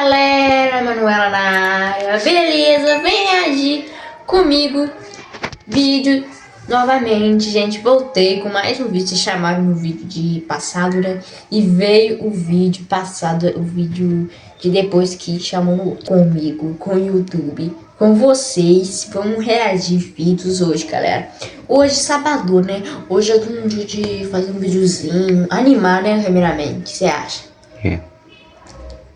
galera, Manuela na área, beleza? Vem reagir comigo, vídeo novamente, gente. Voltei com mais um vídeo, vocês chamaram no vídeo de passado, né? E veio o vídeo passado, o vídeo de depois que chamou comigo, com o YouTube, com vocês. Vamos reagir vídeos hoje, galera. Hoje, sábado, né? Hoje é um dia de fazer um videozinho, animar, né, primeiramente, o que você acha?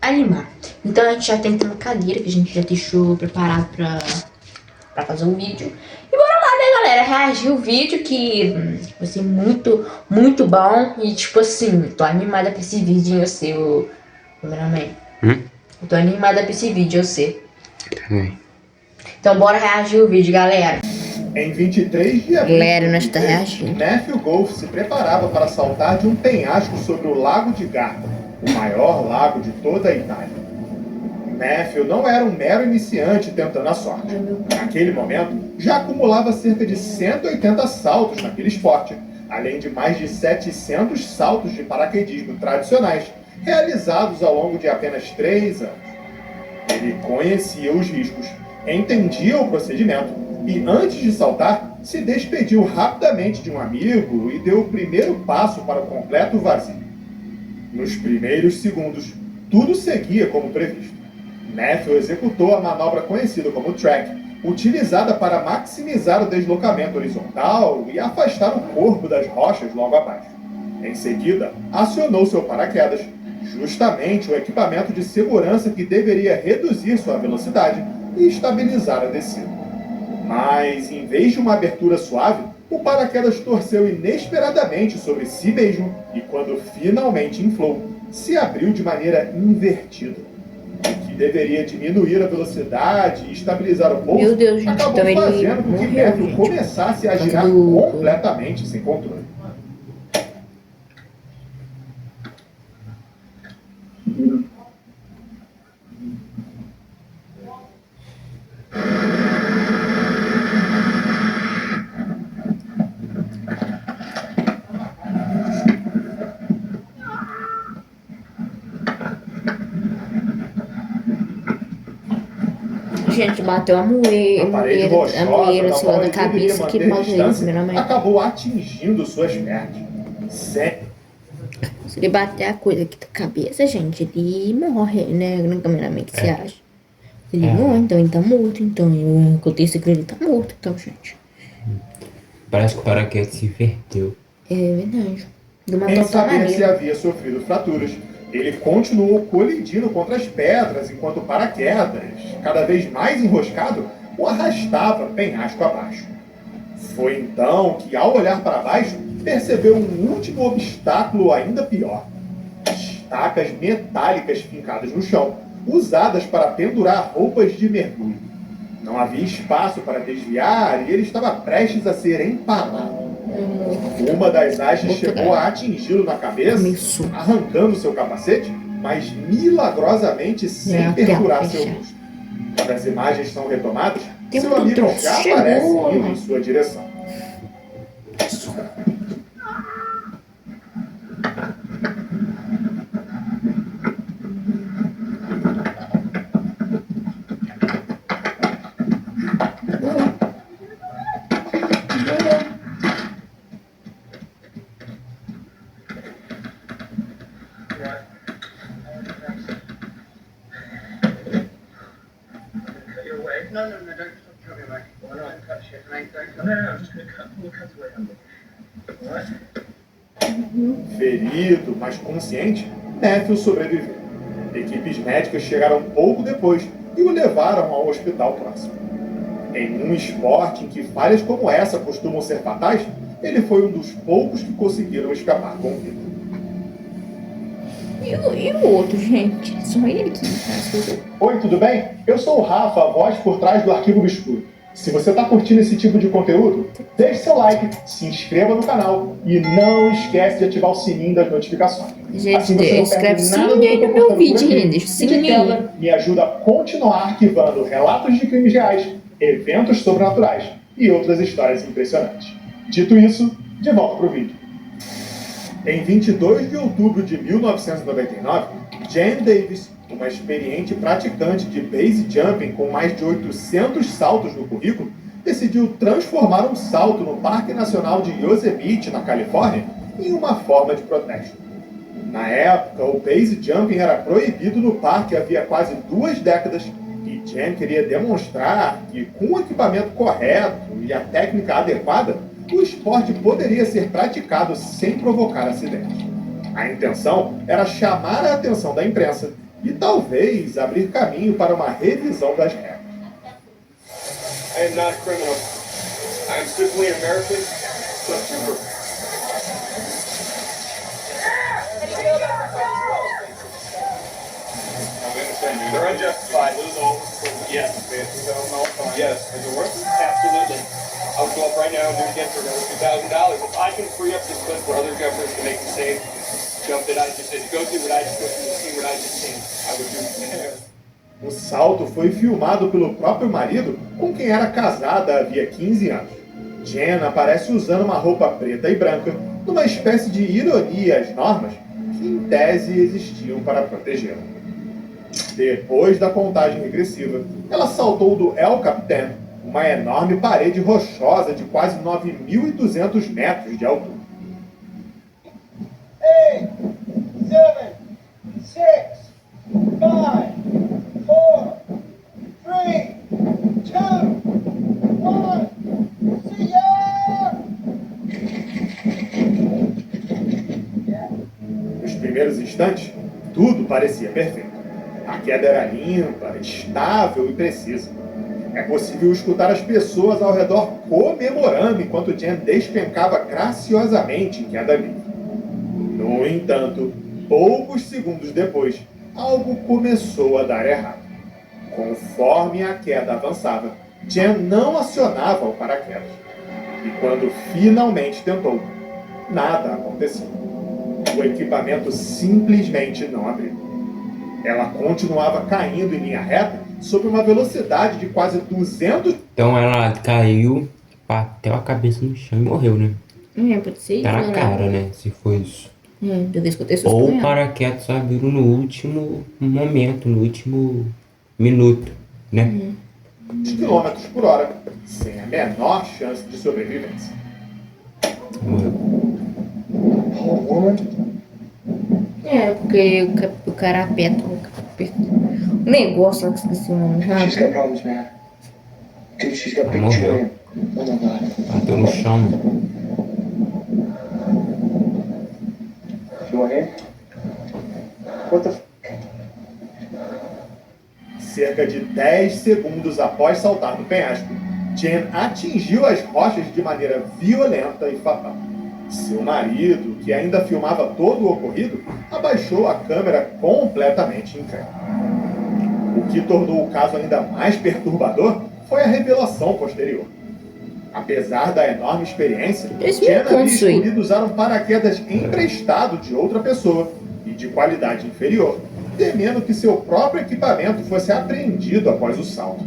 Animar. Então a gente já tem uma cadeira que a gente já deixou preparado pra fazer um vídeo. E bora lá, né, galera, reagir o vídeo que vai ser muito, muito bom. E tipo assim, tô animada pra esse vídeo, eu sei, o cameraman. Eu tô animada pra esse vídeo, eu sei. Então bora reagir o vídeo, galera. Em 23 de abril, Galera, nós tá reagindo. Matthew Golf se preparava para saltar de um penhasco sobre o Lago de Garda, o maior lago de toda a Itália. Matthew não era um mero iniciante tentando a sorte. Naquele momento, já acumulava cerca de 180 saltos naquele esporte, além de mais de 700 saltos de paraquedismo tradicionais, realizados ao longo de apenas 3 anos. Ele conhecia os riscos, entendia o procedimento e, antes de saltar, se despediu rapidamente de um amigo e deu o primeiro passo para o completo vazio. Nos primeiros segundos, tudo seguia como previsto. Matthew executou a manobra conhecida como track, utilizada para maximizar o deslocamento horizontal e afastar o corpo das rochas logo abaixo. Em seguida, acionou seu paraquedas, justamente o equipamento de segurança que deveria reduzir sua velocidade e estabilizar a descida. Mas, em vez de uma abertura suave, o paraquedas torceu inesperadamente sobre si mesmo e, quando finalmente inflou, se abriu de maneira invertida. O que deveria diminuir a velocidade e estabilizar o pouso, Meu Deus, gente, acabou então ele fazendo com que morreu, Matthew gente. começasse a girar completamente sem controle. Gente, bateu a A moeira, parede rochosa, da na qual ele cabeça deveria que manter bateu distância, primeiramente. acabou atingindo suas pernas. Se ele bater a coisa aqui da cabeça, gente, ele morre, né? No cameraman, o que você acha? Ele morre, então ele tá morto, então eu acontece que ele tá morto, então, gente. Parece que o paraquedas se inverteu. É verdade. De uma Sem total saber se maneira. havia sofrido fraturas, ele continuou colidindo contra as pedras enquanto o paraquedas, cada vez mais enroscado, o arrastava penhasco abaixo. Foi então que, ao olhar para baixo, percebeu um último obstáculo ainda pior. Estacas metálicas fincadas no chão, usadas para pendurar roupas de mergulho. Não havia espaço para desviar e ele estava prestes a ser empanado. Uma das hastes chegou a atingi-lo na cabeça, arrancando seu capacete, mas milagrosamente sem perfurar seu rosto. Quando as imagens são retomadas, seu amigo já aparece indo em sua direção. No, don't cut me away. Why not? Cut shit, mate. Don't cut. No, I'm just gonna cut. We'll cut away. Alright? Ferido, mas consciente, Matthew sobreviveu. Equipes médicas chegaram pouco depois e o levaram ao hospital próximo. Em um esporte em que falhas como essa costumam ser fatais, ele foi um dos poucos que conseguiram escapar com vida. E o outro, gente? Só ele que faz. Oi, tudo bem? Eu sou o Rafa, a voz por trás do Arquivo Obscuro. Se você está curtindo esse tipo de conteúdo, deixe seu like, se inscreva no canal e não esquece de ativar o sininho das notificações. Gente, Assim você não inscreve perde o nada do sininho que eu aí no tô meu postando por vídeo, aqui. gente. Deixa o E de sininho. quebra, me ajuda a continuar arquivando relatos de crimes reais, eventos sobrenaturais e outras histórias impressionantes. Dito isso, de volta pro vídeo. Em 22 de outubro de 1999, Jane Davis, uma experiente praticante de base jumping com mais de 800 saltos no currículo, decidiu transformar um salto no Parque Nacional de Yosemite, na Califórnia, em uma forma de protesto. Na época, o base jumping era proibido no parque havia quase 2 décadas e Jen queria demonstrar que, com o equipamento correto e a técnica adequada, o esporte poderia ser praticado sem provocar acidentes. A intenção era chamar a atenção da imprensa e talvez abrir caminho para uma revisão das regras. I am not a criminal. I am simply an American trooper. They're unjustified. Yes. Yes. Is it worth it? Absolutely. I would go up right now and do it again for another $2,000. If I can free up this clip for other governors to make the same jump that I just did, go through what I just went through, see what I just seen, I would do it. O salto foi filmado pelo próprio marido, com quem era casada havia 15 anos. Jen aparece usando uma roupa preta e branca, numa espécie de ironia às normas que, em tese, existiam para protegê-la. Depois da contagem regressiva, ela saltou do El Capitan, uma enorme parede rochosa de quase 9.200 metros de altura. 8, 7, 6, 5, 4, 3, 2, 1. See ya! Nos primeiros instantes, tudo parecia perfeito. A queda era limpa, estável e precisa. É possível escutar as pessoas ao redor comemorando enquanto Jen despencava graciosamente em queda livre. No entanto, poucos segundos depois, algo começou a dar errado. Conforme a queda avançava, Jen não acionava o paraquedas. E quando finalmente tentou, nada aconteceu. O equipamento simplesmente não abriu. Ela continuava caindo em linha reta sob uma velocidade de quase 200... Então ela caiu, bateu a cabeça no chão e morreu, né? Pode ser. Tá na cara, né? Se foi isso. Eu escutei isso. Ou o paraquedas abriu no último momento, no último minuto, né? quilômetros por hora, sem a menor chance de sobrevivência. Porque o cara aperta o negócio lá que esqueci o nome. She's got problems, man. Dude, she's got big children. Oh my God. Bateu no chão. You want in? What the f... Cerca de 10 segundos após saltar do penhasco, Jen atingiu as rochas de maneira violenta e fatal. Seu marido, que ainda filmava todo o ocorrido, abaixou a câmera completamente incrédulo. O que tornou o caso ainda mais perturbador foi a revelação posterior. Apesar da enorme experiência, Jen havia escolhido usar um paraquedas emprestado de outra pessoa e de qualidade inferior, temendo que seu próprio equipamento fosse apreendido após o salto.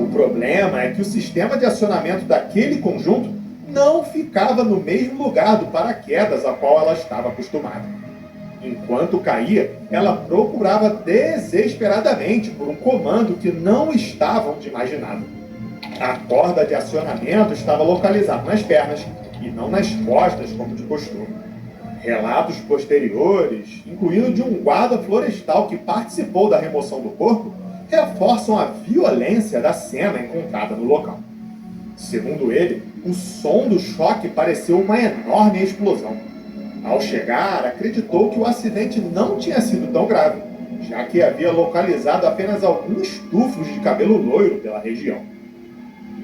O problema é que o sistema de acionamento daquele conjunto não ficava no mesmo lugar do paraquedas a qual ela estava acostumada. Enquanto caía, ela procurava desesperadamente por um comando que não estava onde imaginava. A corda de acionamento estava localizada nas pernas e não nas costas, como de costume. Relatos posteriores, incluindo de um guarda florestal que participou da remoção do corpo, reforçam a violência da cena encontrada no local. Segundo ele, o som do choque pareceu uma enorme explosão. Ao chegar, acreditou que o acidente não tinha sido tão grave, já que havia localizado apenas alguns tufos de cabelo loiro pela região.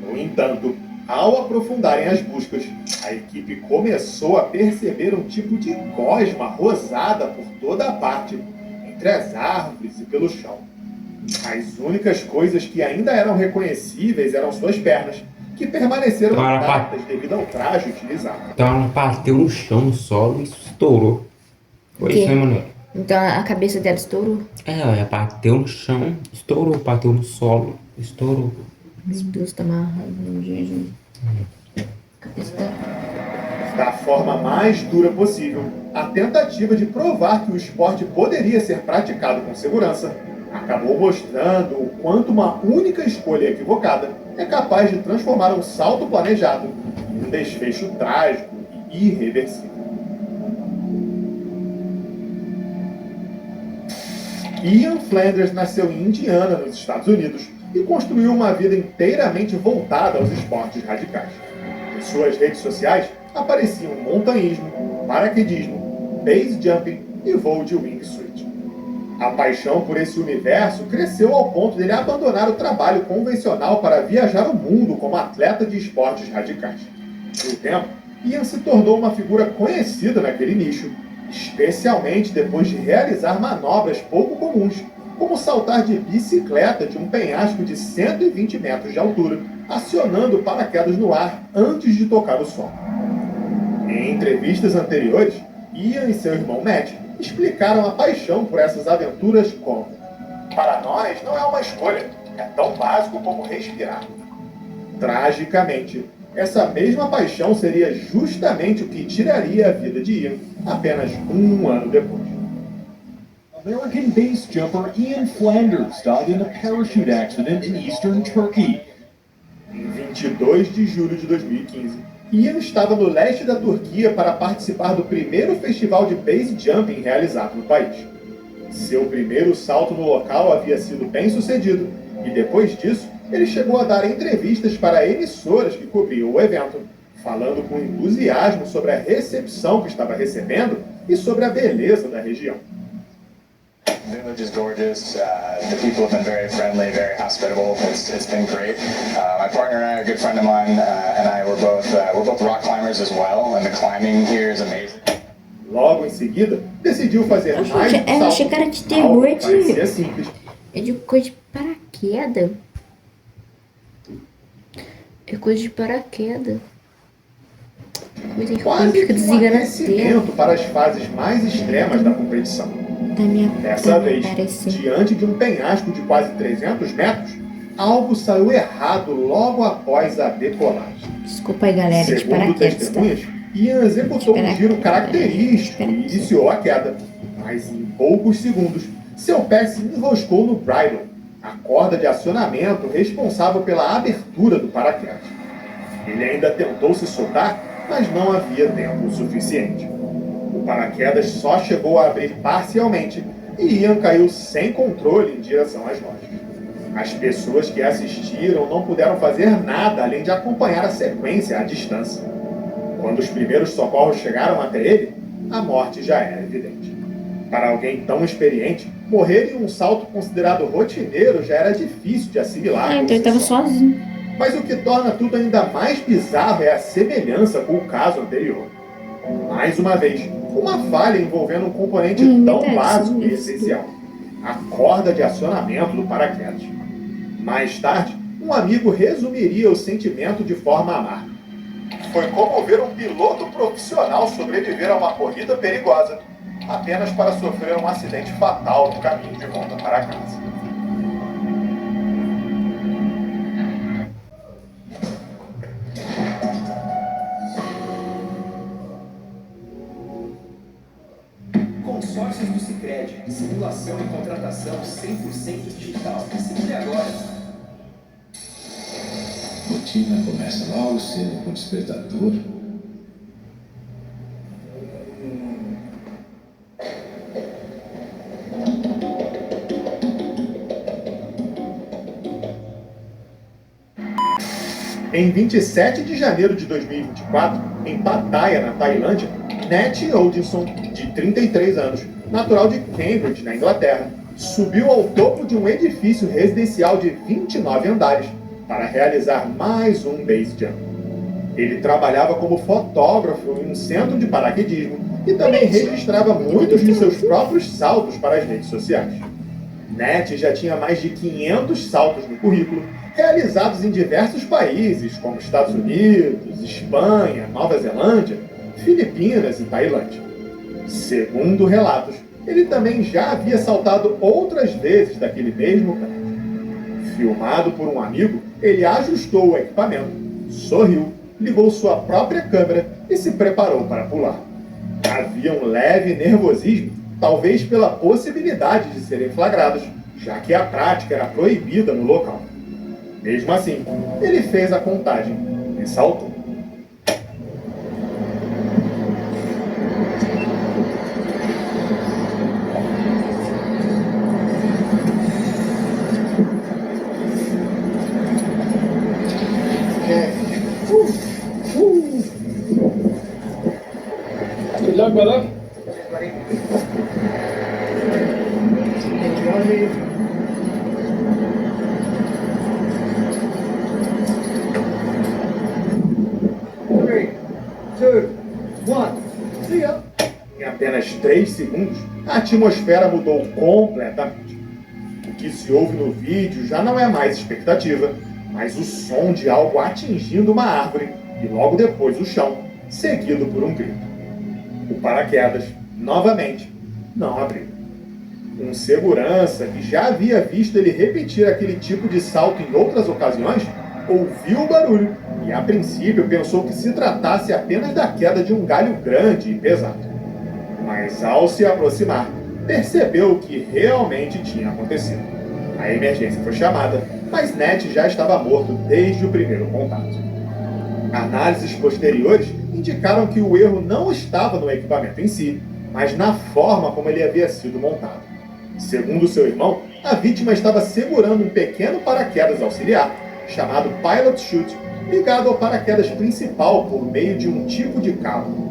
No entanto, ao aprofundarem as buscas, a equipe começou a perceber um tipo de gosma rosada por toda a parte, entre as árvores e pelo chão. As únicas coisas que ainda eram reconhecíveis eram suas pernas, que permaneceram intactas devido ao traje utilizado. Então ela bateu no chão, no solo e estourou. Foi isso, né, Manuel? Então a cabeça dela estourou? Ela bateu no chão, estourou, bateu no solo, estourou. Meu Deus, tá amarrado, gente. Cabeça dela. Da forma mais dura possível, a tentativa de provar que o esporte poderia ser praticado com segurança acabou mostrando o quanto uma única escolha equivocada é capaz de transformar um salto planejado em um desfecho trágico e irreversível. Ian Flanders nasceu em Indiana, nos Estados Unidos, e construiu uma vida inteiramente voltada aos esportes radicais. Em suas redes sociais apareciam montanhismo, paraquedismo, base jumping e voo de wingsuit. A paixão por esse universo cresceu ao ponto de ele abandonar o trabalho convencional para viajar o mundo como atleta de esportes radicais. Com o tempo, Ian se tornou uma figura conhecida naquele nicho, especialmente depois de realizar manobras pouco comuns, como saltar de bicicleta de um penhasco de 120 metros de altura, acionando paraquedas no ar antes de tocar o solo. Em entrevistas anteriores, Ian e seu irmão Matt explicaram a paixão por essas aventuras como: para nós não é uma escolha, é tão básico como respirar. Tragicamente, essa mesma paixão seria justamente o que tiraria a vida de Ian apenas um ano depois. American base jumper Ian Flanders died in a parachute accident in eastern Turkey. Em 22 de julho de 2015, Ian estava no leste da Turquia para participar do primeiro festival de base jumping realizado no país. Seu primeiro salto no local havia sido bem sucedido, e depois disso, ele chegou a dar entrevistas para emissoras que cobriam o evento, falando com entusiasmo sobre a recepção que estava recebendo e sobre a beleza da região. The village is gorgeous. The people have been very friendly, very hospitable. It's been great. My partner and I, a good friend of mine, and I we're both rock climbers as well, and the climbing here is amazing. Logo em seguida, decidiu fazer mais um Eu achei salto. cara de terror Algo que parecia simples. É de coisa de paraquedas. É coisa de paraquedas. Coisa que Quase fica que um desligando a tela. aquecimento para as fases mais extremas da competição. Da minha Dessa vez, aparecendo. diante de um penhasco de quase 300 metros, algo saiu errado logo após a decolagem. Desculpa aí, galera, de Segundo paraquedas, tá? testemunhas, Ian executou um giro característico e iniciou a queda, mas em poucos segundos, seu pé se enroscou no bridle, a corda de acionamento responsável pela abertura do paraquedas. Ele ainda tentou se soltar, mas não havia tempo suficiente. O paraquedas só chegou a abrir parcialmente e Ian caiu sem controle em direção às lojas. As pessoas que assistiram não puderam fazer nada além de acompanhar a sequência à distância. Quando os primeiros socorros chegaram até ele, a morte já era evidente. Para alguém tão experiente, morrer em um salto considerado rotineiro já era difícil de assimilar. Então ele por si tava só. sozinho. Mas o que torna tudo ainda mais bizarro é a semelhança com o caso anterior. Mais uma vez, uma falha envolvendo um componente tão verdade, básico e isso. essencial: a corda de acionamento do paraquedas. Mais tarde, um amigo resumiria o sentimento de forma amarga. Foi como ver um piloto profissional sobreviver a uma corrida perigosa apenas para sofrer um acidente fatal no caminho de volta para casa. Consórcios do Sicredi, simulação e contratação 100% digital. Simule agora. Rotina começa logo cedo com o despertador. Em 27 de janeiro de 2024, em Pattaya, na Tailândia, Nat Odinson, de 33 anos, natural de Cambridge, na Inglaterra, subiu ao topo de um edifício residencial de 29 andares para realizar mais um base jump. Ele trabalhava como fotógrafo em um centro de paraquedismo e também registrava muitos de seus próprios saltos para as redes sociais. Nat já tinha mais de 500 saltos no currículo, realizados em diversos países, como Estados Unidos, Espanha, Nova Zelândia, Filipinas e Tailândia. Segundo relatos, ele também já havia saltado outras vezes daquele mesmo prédio. Filmado por um amigo, ele ajustou o equipamento, sorriu ligou sua própria câmera e se preparou para pular. Havia um leve nervosismo, talvez pela possibilidade de serem flagrados, já que a prática era proibida no local. Mesmo assim, ele fez a contagem e saltou. Good luck, brother. Em apenas 3 segundos, a atmosfera mudou completamente. O que se ouve no vídeo já não é mais expectativa, mas o som de algo atingindo uma árvore e logo depois o chão, seguido por um grito. O paraquedas, novamente, não abriu. Um segurança que já havia visto ele repetir aquele tipo de salto em outras ocasiões, ouviu o barulho e, a princípio, pensou que se tratasse apenas da queda de um galho grande e pesado. Mas, ao se aproximar, percebeu o que realmente tinha acontecido. A emergência foi chamada, mas Ned já estava morto desde o primeiro contato. Análises posteriores indicaram que o erro não estava no equipamento em si, mas na forma como ele havia sido montado. Segundo seu irmão, a vítima estava segurando um pequeno paraquedas auxiliar, chamado Pilot Chute, ligado ao paraquedas principal por meio de um tipo de cabo.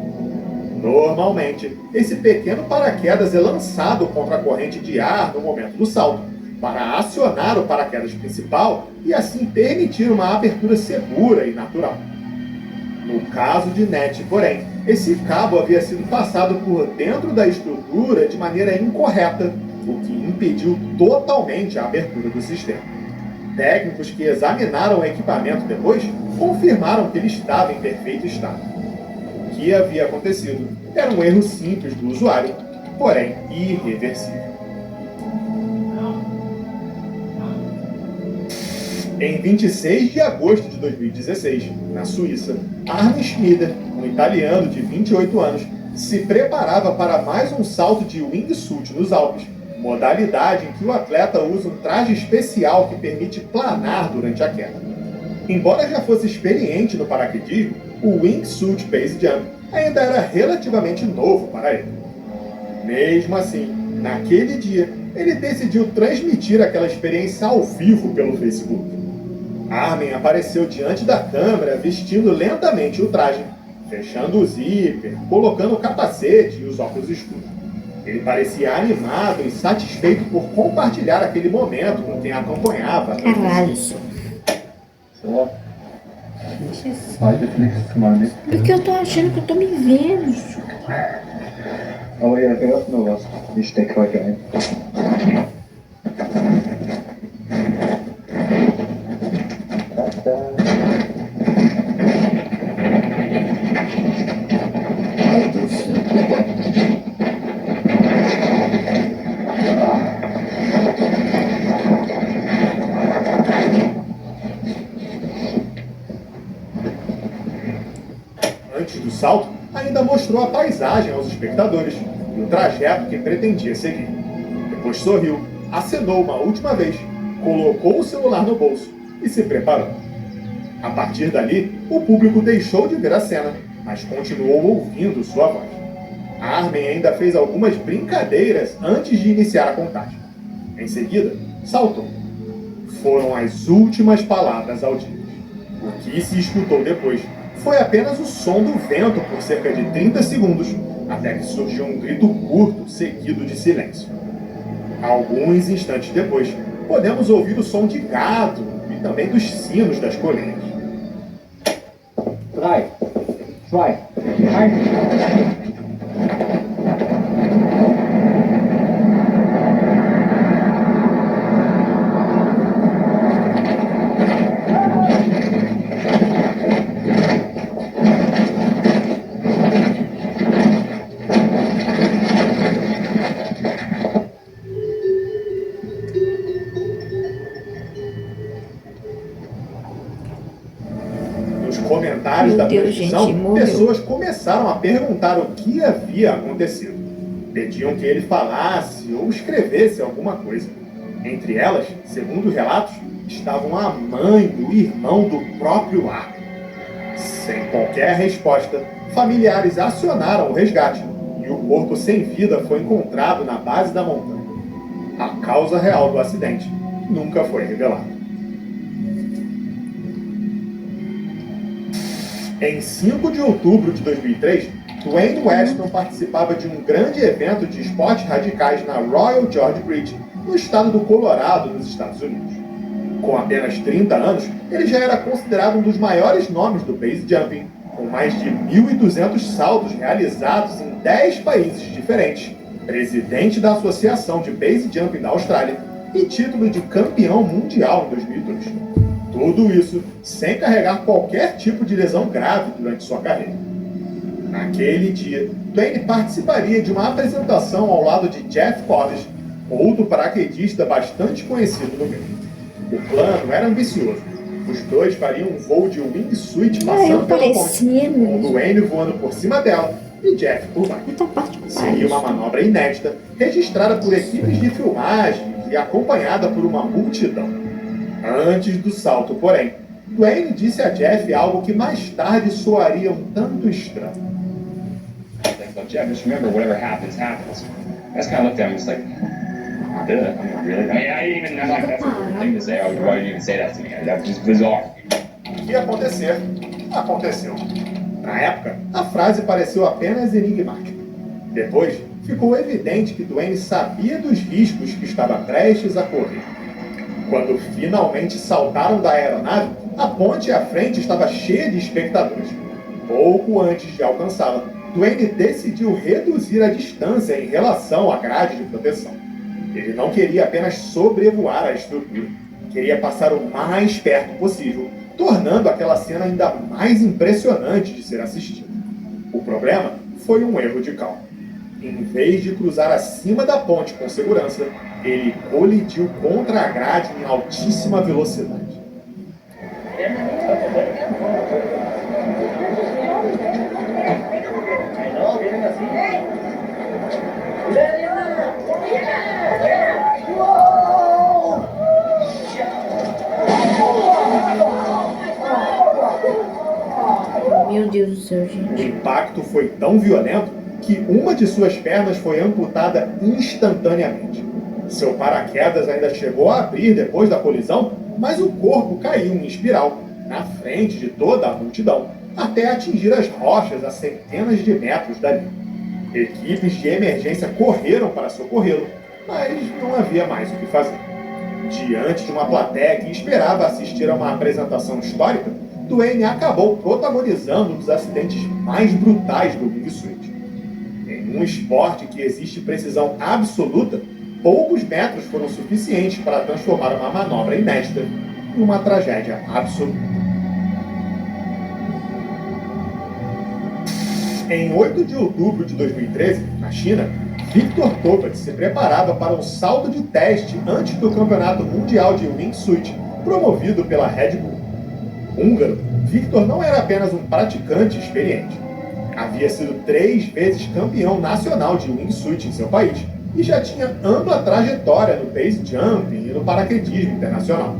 Normalmente, esse pequeno paraquedas é lançado contra a corrente de ar no momento do salto, para acionar o paraquedas principal e assim permitir uma abertura segura e natural. No caso de Ned, porém, esse cabo havia sido passado por dentro da estrutura de maneira incorreta, o que impediu totalmente a abertura do sistema. Técnicos que examinaram o equipamento depois confirmaram que ele estava em perfeito estado. O que havia acontecido era um erro simples do usuário, porém irreversível. Em 26 de agosto de 2016, na Suíça, Armin Schmieder, um italiano de 28 anos, se preparava para mais um salto de wingsuit nos Alpes, modalidade em que o atleta usa um traje especial que permite planar durante a queda. Embora já fosse experiente no paraquedismo, o wingsuit base jump ainda era relativamente novo para ele. Mesmo assim, naquele dia, ele decidiu transmitir aquela experiência ao vivo pelo Facebook. Armin apareceu diante da câmera vestindo lentamente o traje, fechando o zíper, colocando o capacete e os óculos escuros. Ele parecia animado e satisfeito por compartilhar aquele momento com quem acompanhava. Caralho. Porque eu tô achando que eu tô me vendo. Aber ihr hört nur was. Ich stecke heute ein. Antes do salto, ainda mostrou a paisagem aos espectadores e o trajeto que pretendia seguir. Depois sorriu, acenou uma última vez, colocou o celular no bolso e se preparou. A partir dali, o público deixou de ver a cena, mas continuou ouvindo sua voz. Armin ainda fez algumas brincadeiras antes de iniciar a contagem. Em seguida, saltou. Foram as últimas palavras audidas. O que se escutou depois foi apenas o som do vento por cerca de 30 segundos, até que surgiu um grito curto, seguido de silêncio. Alguns instantes depois, podemos ouvir o som de gado e também dos sinos das colinas. 3, 2, 1. comentários Meu da Deus, transmissão, gente, morreu. pessoas começaram a perguntar o que havia acontecido. Pediam que ele falasse ou escrevesse alguma coisa. Entre elas, segundo relatos, estavam a mãe e o irmão do próprio árbitro. Sem qualquer resposta, familiares acionaram o resgate e o corpo sem vida foi encontrado na base da montanha. A causa real do acidente nunca foi revelada. Em 5 de outubro de 2003, Dwayne Weston participava de um grande evento de esportes radicais na Royal George Bridge, no estado do Colorado, nos Estados Unidos. Com apenas 30 anos, ele já era considerado um dos maiores nomes do base jumping, com mais de 1.200 saltos realizados em 10 países diferentes, presidente da Associação de Base Jumping da Austrália e título de campeão mundial em 2002. Tudo isso sem carregar qualquer tipo de lesão grave durante sua carreira. Naquele dia, Dwayne participaria de uma apresentação ao lado de Jeff Collins, outro paraquedista bastante conhecido no meio. O plano era ambicioso. Os dois fariam um voo de wingsuit passando pela ponte, com Dwayne voando por cima dela e Jeff por baixo. Seria uma manobra inédita, registrada por equipes de filmagem e acompanhada por uma multidão. Antes do salto, porém, Dwayne disse a Jeff algo que mais tarde soaria um tanto estranho. But Jeff, just remember, whatever happens, happens. I just kind of looked at him, just like, duh, I mean, really? I didn't even, I'm like, that's a weird thing to say. Why did you even say that to me? That was just bizarre. O que ia acontecer, aconteceu. Na época, a frase pareceu apenas enigmática. Depois, ficou evidente que Dwayne sabia dos riscos que estava prestes a correr. Quando finalmente saltaram da aeronave, a ponte à frente estava cheia de espectadores. Pouco antes de alcançá-la, Dwayne decidiu reduzir a distância em relação à grade de proteção. Ele não queria apenas sobrevoar a estrutura, queria passar o mais perto possível, tornando aquela cena ainda mais impressionante de ser assistida. O problema foi um erro de cálculo. Em vez de cruzar acima da ponte com segurança, ele colidiu contra a grade em altíssima velocidade. Meu Deus do céu, gente. O impacto foi tão violento que uma de suas pernas foi amputada instantaneamente. Seu paraquedas ainda chegou a abrir depois da colisão, mas o corpo caiu em espiral, na frente de toda a multidão, até atingir as rochas a centenas de metros dali. Equipes de emergência correram para socorrê-lo, mas não havia mais o que fazer. Diante de uma plateia que esperava assistir a uma apresentação histórica, Dwayne acabou protagonizando um dos acidentes mais brutais do wingsuit. Em um esporte que existe precisão absoluta, poucos metros foram suficientes para transformar uma manobra inédita em uma tragédia absoluta. Em 8 de outubro de 2013, na China, Victor Topat se preparava para um salto de teste antes do Campeonato Mundial de Wingsuit, promovido pela Red Bull. Húngaro, Victor não era apenas um praticante experiente. Havia sido 3 vezes campeão nacional de wingsuit em seu país e já tinha ampla trajetória no base jumping e no paraquedismo internacional.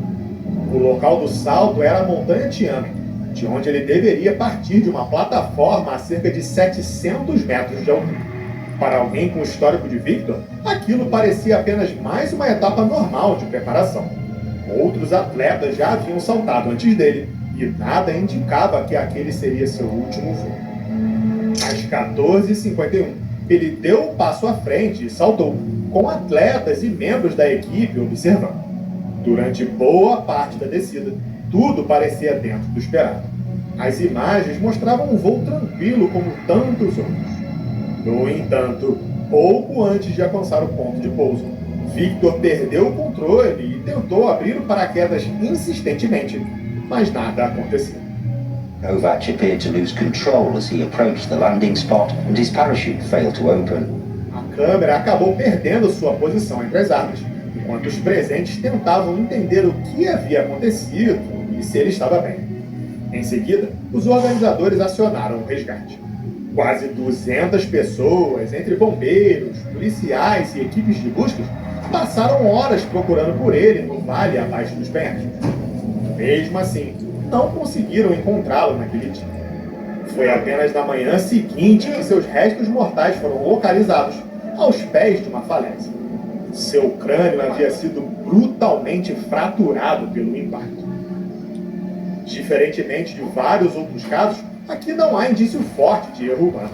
O local do salto era a Montanha Tianmen, de onde ele deveria partir de uma plataforma a cerca de 700 metros de altura. Para alguém com o histórico de Victor, aquilo parecia apenas mais uma etapa normal de preparação. Outros atletas já haviam saltado antes dele e nada indicava que aquele seria seu último voo. Às 14h51, ele deu um passo à frente e saltou, com atletas e membros da equipe observando. Durante boa parte da descida, tudo parecia dentro do esperado. As imagens mostravam um voo tranquilo como tantos outros. No entanto, pouco antes de alcançar o ponto de pouso, Victor perdeu o controle e tentou abrir o paraquedas insistentemente, mas nada aconteceu. Kovac appeared to lose control as he approached the landing spot and his parachute failed to open. A câmera acabou perdendo sua posição entre as árvores, enquanto os presentes tentavam entender o que havia acontecido e se ele estava bem. Em seguida, os organizadores acionaram o resgate. Quase 200 pessoas, entre bombeiros, policiais e equipes de busca, passaram horas procurando por ele no vale abaixo dos penhascos. Mesmo assim, não conseguiram encontrá-lo naquele dia. Foi apenas na manhã seguinte que seus restos mortais foram localizados aos pés de uma falésia. Seu crânio havia sido brutalmente fraturado pelo impacto. Diferentemente de vários outros casos, aqui não há indício forte de erro humano.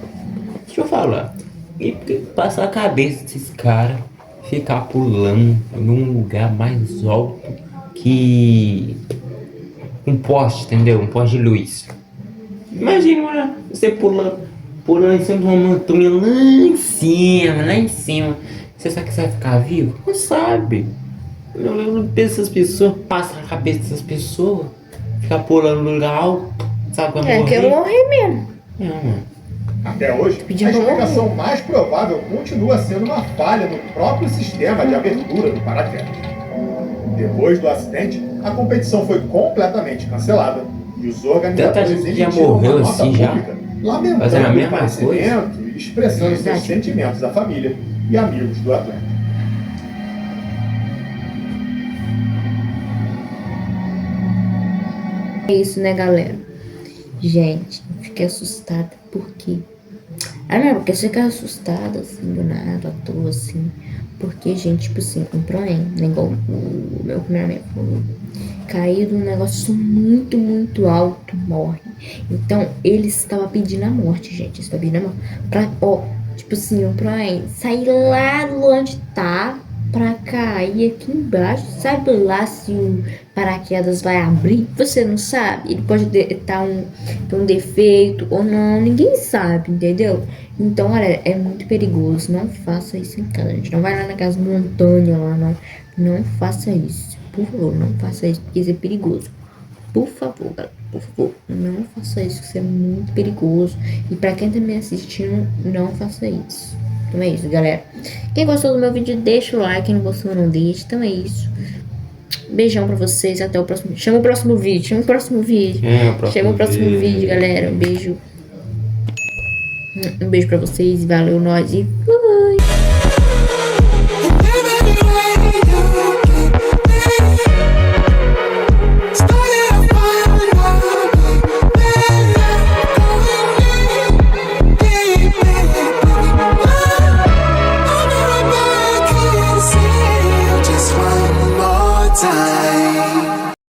Deixa eu falar. E passar a cabeça desses caras ficar pulando num lugar mais alto que um poste, entendeu? Um poste de luz. Imagina você pulando em cima de uma montanha lá em cima. Você sabe que você vai ficar vivo? Não sabe. Eu penso essas pessoas, passar a cabeça dessas pessoas, ficar pulando no lugar alto, sabe quando É, que eu morri mesmo. Não, mano. Até hoje, a explicação mais provável continua sendo uma falha no próprio sistema de abertura do paraquedas. Depois do acidente, a competição foi completamente cancelada e os organizadores já morreu uma nota assim já, pública fazendo a lamentando o mesma falecimento e expressando seus sentimentos à família e amigos do atleta. É isso, né, galera? Gente, eu fiquei assustada. Por quê? Ah, não, porque você fica assustada, assim, do nada, à toa, assim. Porque, gente, tipo assim, um ProEm, né, igual o meu cameraman falou, cair de um negócio muito, muito alto, morre. Então, ele estava pedindo a morte, gente. Estava pedindo a morte. Pra, ó, tipo assim, um ProEm sair lá de onde tá pra cair aqui embaixo. Sabe lá se o paraquedas vai abrir? Você não sabe. Ele pode ter um defeito ou não. Ninguém sabe, entendeu? Então, olha, é muito perigoso. Não faça isso em casa, gente. Não vai lá naquelas montanhas lá, não. Não faça isso. Por favor, não faça isso, porque isso é perigoso. Por favor, galera, por favor, não faça isso, que isso é muito perigoso. E pra quem tá me assistindo, não faça isso. Então é isso, galera. Quem gostou do meu vídeo, deixa o like. Quem não gostou, não deixa. Então é isso. Beijão pra vocês. Até o próximo vídeo. Chama o próximo vídeo. Chama o próximo vídeo. Chama o próximo vídeo, galera. Um beijo. Um beijo pra vocês. Valeu, nós. E